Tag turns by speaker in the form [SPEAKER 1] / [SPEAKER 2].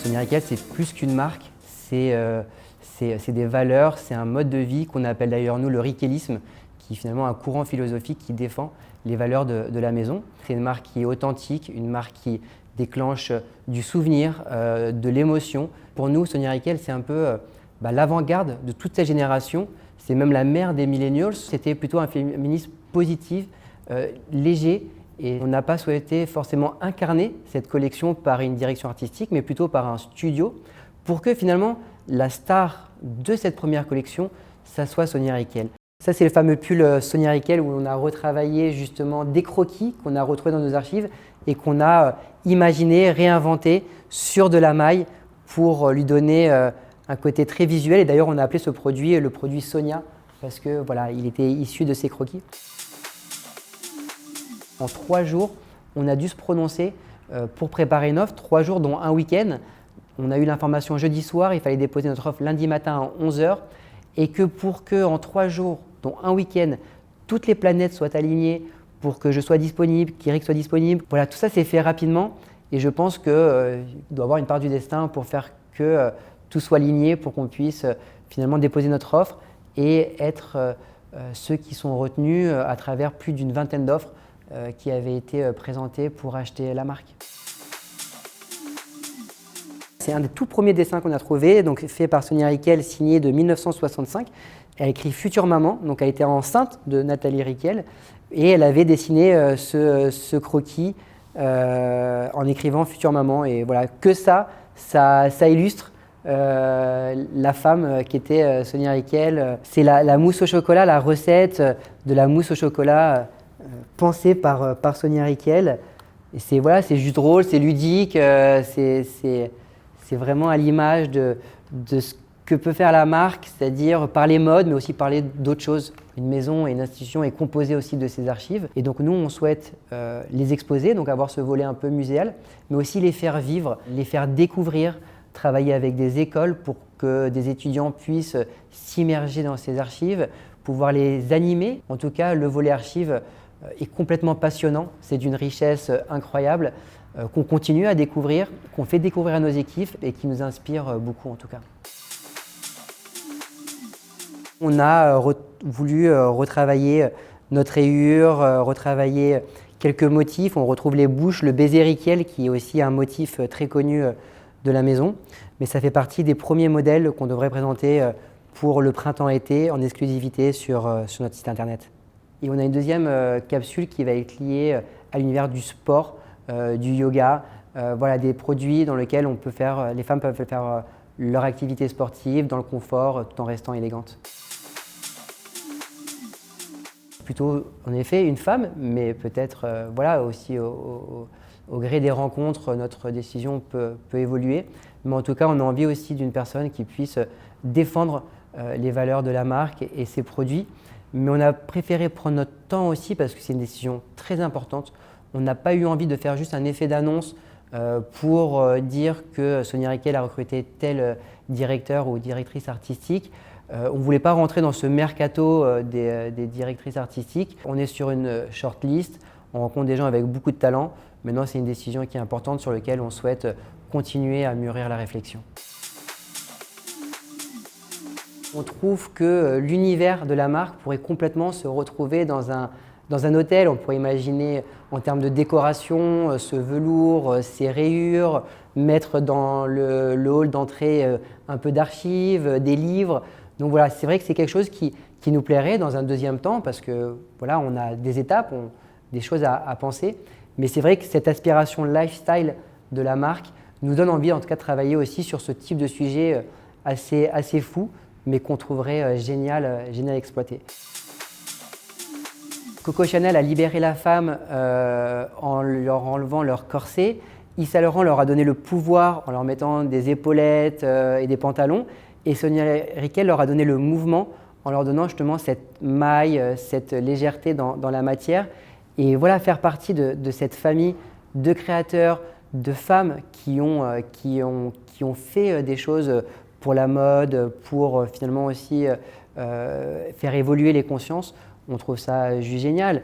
[SPEAKER 1] Sonia Rykiel, c'est plus qu'une marque, c'est des valeurs, c'est un mode de vie qu'on appelle d'ailleurs nous le rikelisme, qui est finalement un courant philosophique qui défend les valeurs de la maison. C'est une marque qui est authentique, une marque qui déclenche du souvenir, de l'émotion. Pour nous, Sonia Rykiel, c'est un peu l'avant-garde de toute cette génération. C'est même la mère des millennials. C'était plutôt un féminisme positif, léger. Et on n'a pas souhaité forcément incarner cette collection par une direction artistique, mais plutôt par un studio, pour que finalement la star de cette première collection, ça soit Sonia Rykiel. Ça, c'est le fameux pull Sonia Rykiel où on a retravaillé justement des croquis qu'on a retrouvés dans nos archives et qu'on a imaginé, réinventé sur de la maille pour lui donner un côté très visuel. Et d'ailleurs, on a appelé ce produit le produit Sonia parce que voilà, il était issu de ces croquis. En 3 jours, on a dû se prononcer pour préparer une offre, 3 jours dont un week-end. On a eu l'information jeudi soir, il fallait déposer notre offre lundi matin à 11 h. Et que pour qu'en 3 jours, dont un week-end, toutes les planètes soient alignées pour que je sois disponible, qu'Eric soit disponible. Voilà, tout ça s'est fait rapidement et je pense qu'il doit y avoir une part du destin pour faire que tout soit aligné pour qu'on puisse finalement déposer notre offre et être ceux qui sont retenus à travers plus d'une vingtaine d'offres qui avaient été présentées pour acheter la marque. C'est un des tout premiers dessins qu'on a trouvé, donc fait par Sonia Rykiel, signé de 1965. Elle a écrit Future Maman, donc elle était enceinte de Nathalie Rykiel et elle avait dessiné ce croquis en écrivant Future Maman. Et voilà, que ça illustre la femme qui était Sonia Rykiel. C'est la mousse au chocolat, la recette de la mousse au chocolat pensée par Sonia Rykiel. Et c'est juste drôle, c'est ludique, c'est vraiment à l'image de ce que peut faire la marque, c'est-à-dire parler mode, mais aussi parler d'autres choses. Une maison et une institution est composée aussi de ses archives. Et donc nous, on souhaite les exposer, donc avoir ce volet un peu muséal, mais aussi les faire vivre, les faire découvrir, travailler avec des écoles pour que des étudiants puissent s'immerger dans ces archives, pouvoir les animer. En tout cas, le volet archives est complètement passionnant, c'est d'une richesse incroyable qu'on continue à découvrir, qu'on fait découvrir à nos équipes et qui nous inspire beaucoup en tout cas. On a voulu retravailler notre rayure, retravailler quelques motifs. On retrouve les bouches, le baiser Rykiel qui est aussi un motif très connu de la maison. Mais ça fait partie des premiers modèles qu'on devrait présenter pour le printemps-été en exclusivité sur notre site internet. Et on a une deuxième capsule qui va être liée à l'univers du sport, du yoga, voilà, des produits dans lesquels les femmes peuvent faire leur activité sportive dans le confort tout en restant élégantes. Plutôt en effet une femme, mais peut-être voilà, aussi au gré des rencontres, notre décision peut évoluer. Mais en tout cas, on a envie aussi d'une personne qui puisse défendre les valeurs de la marque et ses produits. Mais on a préféré prendre notre temps aussi parce que c'est une décision très importante. On n'a pas eu envie de faire juste un effet d'annonce pour dire que Sonia Rykiel a recruté tel directeur ou directrice artistique. On ne voulait pas rentrer dans ce mercato des directrices artistiques. On est sur une shortlist, on rencontre des gens avec beaucoup de talent. Maintenant, c'est une décision qui est importante sur laquelle on souhaite continuer à mûrir la réflexion. On trouve que l'univers de la marque pourrait complètement se retrouver dans un hôtel. On pourrait imaginer en termes de décoration, ce velours, ces rayures, mettre dans le hall d'entrée un peu d'archives, des livres. Donc voilà, c'est vrai que c'est quelque chose qui nous plairait dans un deuxième temps parce que voilà, on a des étapes, des choses à penser. Mais c'est vrai que cette aspiration lifestyle de la marque nous donne envie en tout cas de travailler aussi sur ce type de sujet assez fou, mais qu'on trouverait génial à exploiter. Coco Chanel a libéré la femme en leur enlevant leur corset. Yves Saint Laurent leur a donné le pouvoir en leur mettant des épaulettes et des pantalons. Et Sonia Rykiel leur a donné le mouvement en leur donnant justement cette maille, cette légèreté dans la matière. Et voilà, faire partie de cette famille de créateurs, de femmes qui ont fait des choses pour la mode, pour finalement aussi faire évoluer les consciences. On trouve ça juste génial.